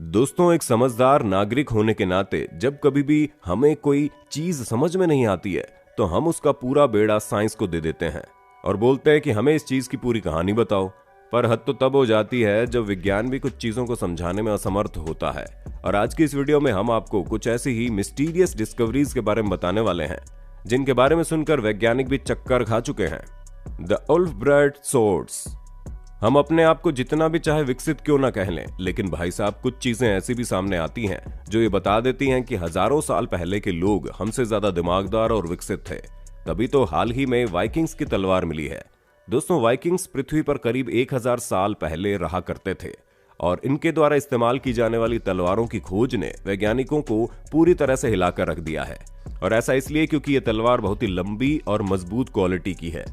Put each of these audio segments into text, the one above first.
दोस्तों, एक समझदार नागरिक होने के नाते जब कभी भी हमें कोई चीज समझ में नहीं आती है तो हम उसका पूरा बेड़ा साइंस को दे देते हैं और बोलते हैं कि हमें इस चीज की पूरी कहानी बताओ। पर हद तो तब हो जाती है जब विज्ञान भी कुछ चीजों को समझाने में असमर्थ होता है। और आज की इस वीडियो में हम आपको कुछ ऐसी ही मिस्टीरियस डिस्कवरीज के बारे में बताने वाले हैं जिनके बारे में सुनकर वैज्ञानिक भी चक्कर खा चुके हैं। The wolf-bread swords. हम अपने आप को जितना भी चाहे विकसित क्यों ना कह लें, लेकिन भाई साहब कुछ चीजें ऐसी भी सामने आती हैं जो ये बता देती हैं कि हजारों साल पहले के लोग हमसे ज्यादा दिमागदार और विकसित थे। तभी तो हाल ही में वाइकिंग्स की तलवार मिली है। दोस्तों, वाइकिंग्स पृथ्वी पर करीब 1000 साल पहले रहा करते थे और इनके द्वारा इस्तेमाल की जाने वाली तलवारों की खोज ने वैज्ञानिकों को पूरी तरह से हिलाकर रख दिया है। और ऐसा इसलिए क्योंकि ये तलवार बहुत ही लंबी और मजबूत क्वालिटी की है।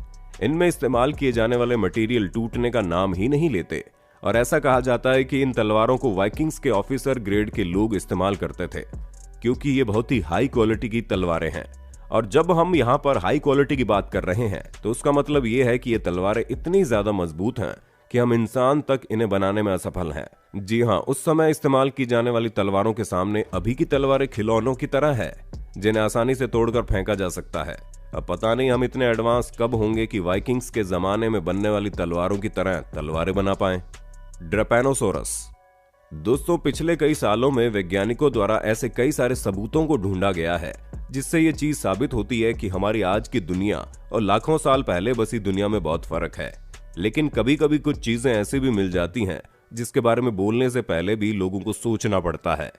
इनमें इस्तेमाल किए जाने वाले मटेरियल टूटने का नाम ही नहीं लेते और ऐसा कहा जाता है कि इन तलवारों को वाइकिंग्स के ऑफिसर ग्रेड के लोग इस्तेमाल करते थे क्योंकि ये बहुत ही हाई क्वालिटी की तलवारें हैं। और जब हम यहाँ पर हाई क्वालिटी की बात कर रहे हैं तो उसका मतलब ये है कि ये तलवारें इतनी ज्यादा मजबूत हैं कि हम इंसान तक इन्हें बनाने में असफल हैं। जी हाँ, उस समय इस्तेमाल की जाने वाली तलवारों के सामने अभी की तलवारें खिलौनों की तरह है जिन्हें आसानी से तोड़कर फेंका जा सकता है। अब पता नहीं हम इतने एडवांस कब होंगे कि वाइकिंग्स के जमाने में बनने वाली तलवारों की तरह तलवारें बना पाएं। ड्रैपेनोसोरस। दोस्तों, पिछले कई सालों में वैज्ञानिकों द्वारा ऐसे कई सारे सबूतों को ढूंढा गया है जिससे ये चीज साबित होती है कि हमारी आज की दुनिया और लाखों साल पहले बसी दुनिया में बहुत फर्क है। लेकिन कभी कभी कुछ चीजें ऐसी भी मिल जाती हैं जिसके बारे में बोलने से पहले भी लोगों को सोचना पड़ता है।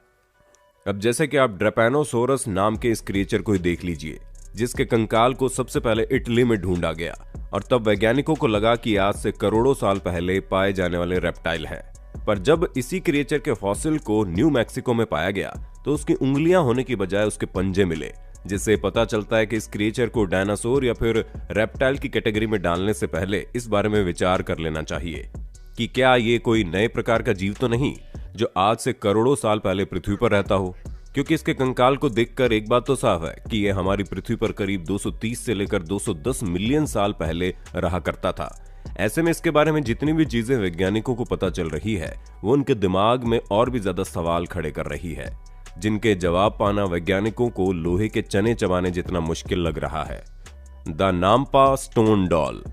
अब जैसे कि आप ड्रैपेनोसोरस नाम के इस क्रिएचर को ही देख लीजिए जिसके कंकाल को सबसे पहले इटली में ढूंढा गया और तब वैज्ञानिकों को लगा कि आज से करोड़ों साल पहले पाए जाने वाले रेप्टाइल हैं। पर जब इसी क्रिएचर के फॉसिल को न्यू मैक्सिको में पाया गया तो उसकी उंगलियां होने की बजाय उसके पंजे मिले, जिससे पता चलता है कि इस क्रिएचर को डायनासोर या फिर रेप्टाइल की कैटेगरी में डालने से पहले इस बारे में विचार कर लेना चाहिए कि क्या ये कोई नए प्रकार का जीव तो नहीं जो आज से करोड़ों साल पहले पृथ्वी पर रहता हो। क्योंकि इसके कंकाल को देखकर एक बात तो साफ है कि यह हमारी पृथ्वी पर करीब 230 से लेकर 210 मिलियन साल पहले रहा करता था। ऐसे में इसके बारे में जितनी भी चीजें वैज्ञानिकों को पता चल रही है वो उनके दिमाग में और भी ज्यादा सवाल खड़े कर रही है जिनके जवाब पाना वैज्ञानिकों को लोहे के चने चबाने जितना मुश्किल लग रहा है। The Nampa stone doll.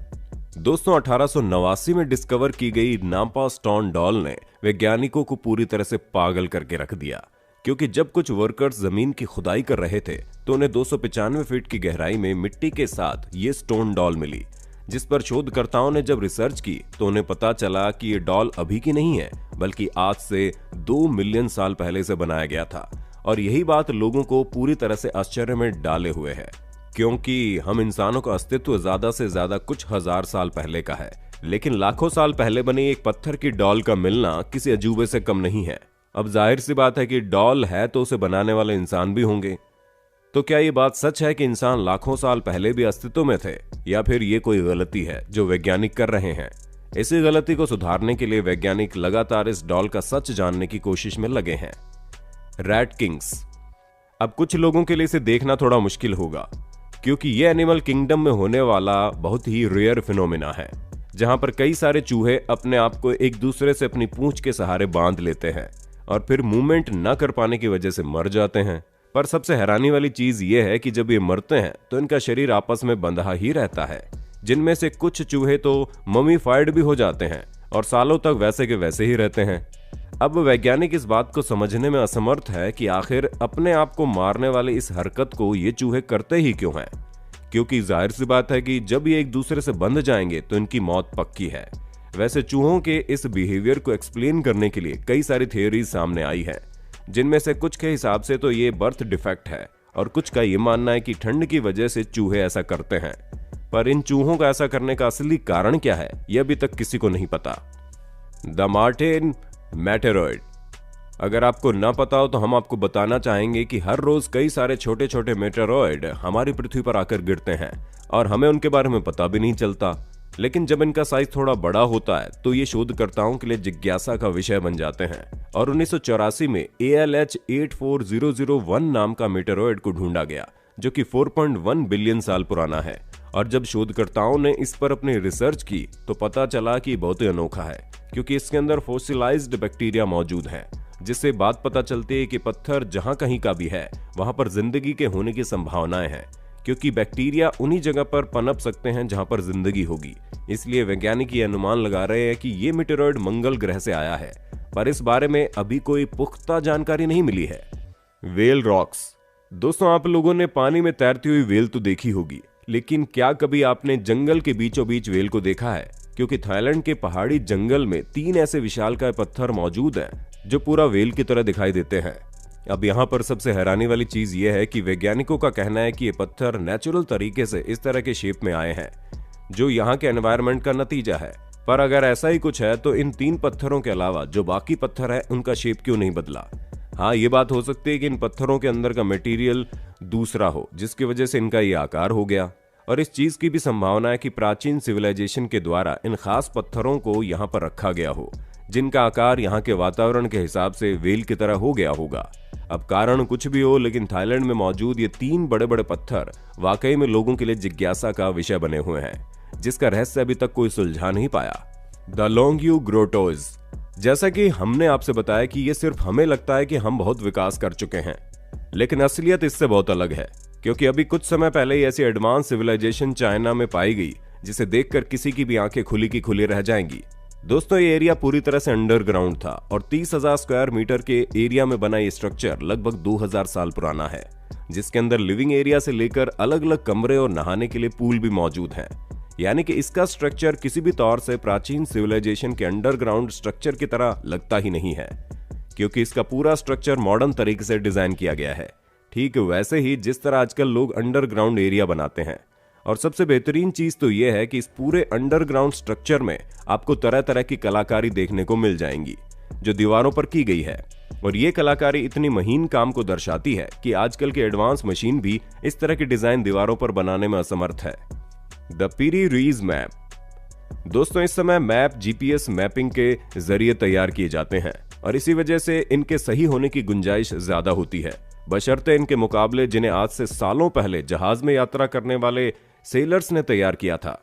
दोस्तों, 1889 में डिस्कवर की गई नाम्पा स्टोन डॉल ने वैज्ञानिकों को पूरी तरह से पागल करके रख दिया क्योंकि जब कुछ वर्कर्स जमीन की खुदाई कर रहे थे तो उन्हें 295 फीट की गहराई में मिट्टी के साथ ये स्टोन डॉल मिली, जिस पर शोधकर्ताओं ने जब रिसर्च की तो उन्हें पता चला कि ये डॉल अभी की नहीं है बल्कि आज से 2 मिलियन साल पहले से बनाया गया था। और यही बात लोगों को पूरी तरह से आश्चर्य में डाले हुए है क्योंकि हम इंसानों का अस्तित्व ज्यादा से ज्यादा कुछ हजार साल पहले का है, लेकिन लाखों साल पहले बनी एक पत्थर की डॉल का मिलना किसी अजूबे से कम नहीं है। अब जाहिर सी बात है कि डॉल है तो उसे बनाने वाले इंसान भी होंगे। तो क्या ये बात सच है कि इंसान लाखों साल पहले भी अस्तित्व में थे या फिर ये कोई गलती है जो वैज्ञानिक कर रहे हैं? इसी गलती को सुधारने के लिए वैज्ञानिक लगातार इस डॉल का सच जानने की कोशिश में लगे हैं। Rat Kings. अब कुछ लोगों के लिए इसे देखना थोड़ा मुश्किल होगा क्योंकि ये एनिमल किंगडम में होने वाला बहुत ही रेयर फिनोमिना है जहां पर कई सारे चूहे अपने आप को एक दूसरे से अपनी पूंछ के सहारे बांध लेते हैं और फिर मूवमेंट न कर पाने की वजह से मर जाते हैं। पर सबसे हैरानी वाली चीज ये है कि जब ये मरते हैं तो इनका शरीर आपस में बंधा ही रहता है, जिनमें से कुछ चूहे तो ममीफाइड भी हो जाते हैं और सालों तक वैसे के वैसे ही रहते हैं। अब वैज्ञानिक इस बात को समझने में असमर्थ है कि आखिर अपने आप को मारने वाली इस हरकत को ये चूहे करते ही क्यों हैं, क्योंकि जाहिर सी बात है कि जब ये एक दूसरे से बंध जाएंगे तो इनकी मौत पक्की है। वैसे चूहों के इस बिहेवियर को एक्सप्लेन करने के लिए कई सारी थियोरीज सामने आई हैं, जिनमें से कुछ के हिसाब से तो ये बर्थ डिफेक्ट है और कुछ का ये मानना है कि ठंड की वजह से चूहे ऐसा करते हैं। पर इन चूहों का ऐसा करने का असली कारण क्या है यह अभी तक किसी को नहीं पता। The Martian meteoroid. अगर आपको ना पता हो तो हम आपको बताना चाहेंगे कि हर रोज कई सारे छोटे छोटे मेटेरॉइड हमारी पृथ्वी पर आकर गिरते हैं और हमें उनके बारे में पता भी नहीं चलता। लेकिन जब इनका साइज थोड़ा बड़ा होता है तो ये शोधकर्ताओं के लिए जिज्ञासा का विषय बन जाते हैं और 1984 में ALH 84001 नाम का मेटेरॉइड को ढूंढा गया जो कि 4.1 बिलियन साल पुराना है। और जब शोधकर्ताओं ने इस पर अपनी रिसर्च की तो पता चला कि बहुत ही अनोखा है क्योंकि इसके अंदर फोसिलाइज्ड बैक्टीरिया मौजूद है जिससे बात पता चलती है कि पत्थर जहां कहीं का भी है वहां पर जिंदगी के होने की संभावनाएं हैं, क्योंकि बैक्टीरिया उन्हीं जगह पर पनप सकते हैं जहां पर जिंदगी होगी। इसलिए वैज्ञानिक ये अनुमान लगा रहे हैं कि ये मीटेरॉइड मंगल ग्रह से आया है, पर इस बारे में अभी कोई पुख्ता जानकारी नहीं मिली है। Well rocks. दोस्तों, आप लोगों ने पानी में तैरती हुई वेल तो देखी होगी, लेकिन क्या कभी आपने जंगल के बीचों बीच वेल को देखा है? क्योंकि थाईलैंड के पहाड़ी जंगल में 3 ऐसे विशालकाय पत्थर मौजूद हैं जो पूरा वेल की तरह दिखाई देते हैं। अब यहाँ पर सबसे हैरानी वाली चीज ये है कि वैज्ञानिकों का कहना है कि ये पत्थर नेचुरल तरीके से इस तरह के शेप में आए हैं, जो यहाँ के एनवायरनमेंट का नतीजा है। पर अगर ऐसा ही कुछ है तो इन 3 पत्थरों के अलावा जो बाकी पत्थर है उनका शेप क्यों नहीं बदला? हाँ, ये बात हो सकती है कि इन पत्थरों के अंदर का मटेरियल दूसरा हो, जिसकी वजह से इनका ये आकार हो गया। और इस चीज की भी संभावना है कि प्राचीन सिविलाइजेशन के द्वारा इन खास पत्थरों को यहाँ पर रखा गया हो, जिनका आकार यहाँ के वातावरण के हिसाब से वेल की तरह हो गया होगा। अब कारण कुछ भी हो, लेकिन थाईलैंड में मौजूद ये 3 बड़े बड़े पत्थर वाकई में लोगों के लिए जिज्ञासा का विषय बने हुए हैं, जिसका रहस्य अभी तक कोई सुलझा नहीं पाया। द लोंगयू ग्रोटोज। जैसा कि हमने आपसे बताया कि ये सिर्फ हमें लगता है कि हम बहुत विकास कर चुके हैं, लेकिन असलियत इससे बहुत अलग है, क्योंकि अभी कुछ समय पहले ही ऐसी एडवांस सिविलाइजेशन चाइना में पाई गई जिसे देखकर किसी की भी आंखें खुली की खुली रह जाएंगी। दोस्तों, ये एरिया पूरी तरह से अंडरग्राउंड था और 30,000 स्क्वायर मीटर के एरिया में बना ये स्ट्रक्चर लगभग 2000 साल पुराना है, जिसके अंदर लिविंग एरिया से लेकर अलग अलग कमरे और नहाने के लिए पूल भी मौजूद हैं। यानी कि इसका स्ट्रक्चर किसी भी तौर से प्राचीन सिविलाइजेशन के अंडरग्राउंड स्ट्रक्चर की तरह लगता ही नहीं है, क्योंकि इसका पूरा स्ट्रक्चर मॉडर्न तरीके से डिजाइन किया गया है, ठीक वैसे ही जिस तरह आजकल लोग अंडरग्राउंड एरिया बनाते हैं। और सबसे बेहतरीन चीज तो यह है कि इस पूरे अंडरग्राउंड स्ट्रक्चर में आपको तरह तरह की कलाकारी देखने को मिल जाएंगी, जो दीवारों पर की गई है। और ये कलाकारी इतनी महीन काम को दर्शाती है कि आजकल के एडवांस मशीन भी इस तरह की डिजाइन दीवारों पर बनाने में असमर्थ है। The Piri Reis map. दोस्तों, इस समय मैप जीपीएस मैपिंग के जरिए तैयार किए जाते हैं और इसी वजह से इनके सही होने की गुंजाइश ज्यादा होती है, बशर्ते इनके मुकाबले जिन्हें आज से सालों पहले जहाज में यात्रा करने वाले सेलर्स ने तैयार किया था,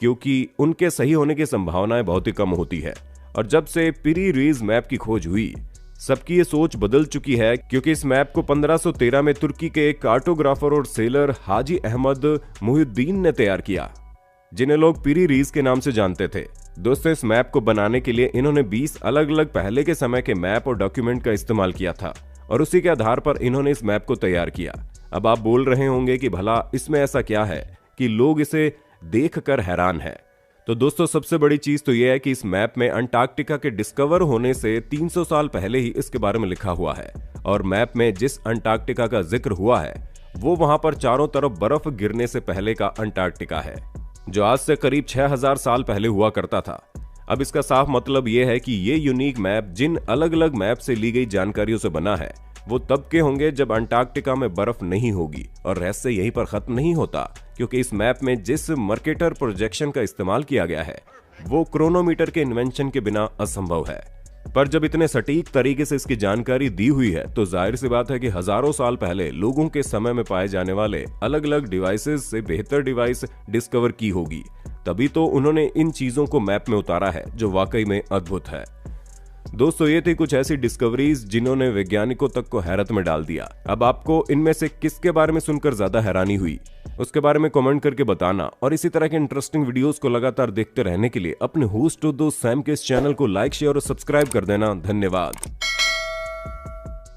क्योंकि उनके सही होने की संभावनाएं बहुत ही कम होती है। और जब से पिरी रीज मैप की खोज हुई, सबकी ये सोच बदल चुकी है, क्योंकि इस मैप को 1513 में तुर्की के एक कार्टोग्राफर और सेलर हाजी अहमद मुहिउद्दीन ने तैयार किया, जिन्हें लोग पिरी रीज के नाम से जानते थे। दोस्तों, इस मैप को बनाने के लिए इन्होंने 20 अलग अलग पहले के समय के मैप और डॉक्यूमेंट का इस्तेमाल किया था और उसी के आधार पर इन्होंने इस मैप को तैयार किया। अब आप बोल रहे होंगे कि भला इसमें ऐसा क्या है कि लोग इसे देखकर हैरान हैं। तो दोस्तों, सबसे बड़ी चीज तो यह है कि इस मैप में अंटार्कटिका के डिस्कवर होने से 300 साल पहले ही इसके बारे में लिखा हुआ है। और मैप में जिस अंटार्कटिका का जिक्र हुआ है वो वहां पर चारों तरफ बर्फ गिरने से पहले का अंटार्कटिका है, जो आज से करीब 6000 साल पहले हुआ करता था। अब इसका साफ मतलब यह है कि ये यूनिक मैप जिन अलग अलग मैप से ली गई जानकारियों से बना है, वो तब के होंगे जब अंटार्कटिका में बर्फ नहीं होगी। और रहस्य यहीं पर खत्म नहीं होता, क्योंकि इस मैप में जिस मर्केटर प्रोजेक्शन का इस्तेमाल किया गया है वो क्रोनोमीटर के इन्वेंशन के बिना असंभव है। पर जब इतने सटीक तरीके से इसकी जानकारी दी हुई है तो जाहिर सी बात है कि हजारों साल पहले लोगों के समय में पाए जाने वाले अलग अलग डिवाइसेस से बेहतर डिवाइस डिस्कवर की होगी, तभी तो उन्होंने इन चीजों को मैप में उतारा है, जो वाकई में अद्भुत है। दोस्तों, ये थी कुछ ऐसी डिस्कवरीज जिन्होंने वैज्ञानिकों तक को हैरत में डाल दिया। अब आपको इनमें से किसके बारे में सुनकर ज्यादा हैरानी हुई, उसके बारे में कमेंट करके बताना। और इसी तरह के इंटरेस्टिंग वीडियोस को लगातार देखते रहने के लिए अपने होस्ट दोस्त सैम के इस चैनल को लाइक, शेयर और सब्सक्राइब कर देना। धन्यवाद।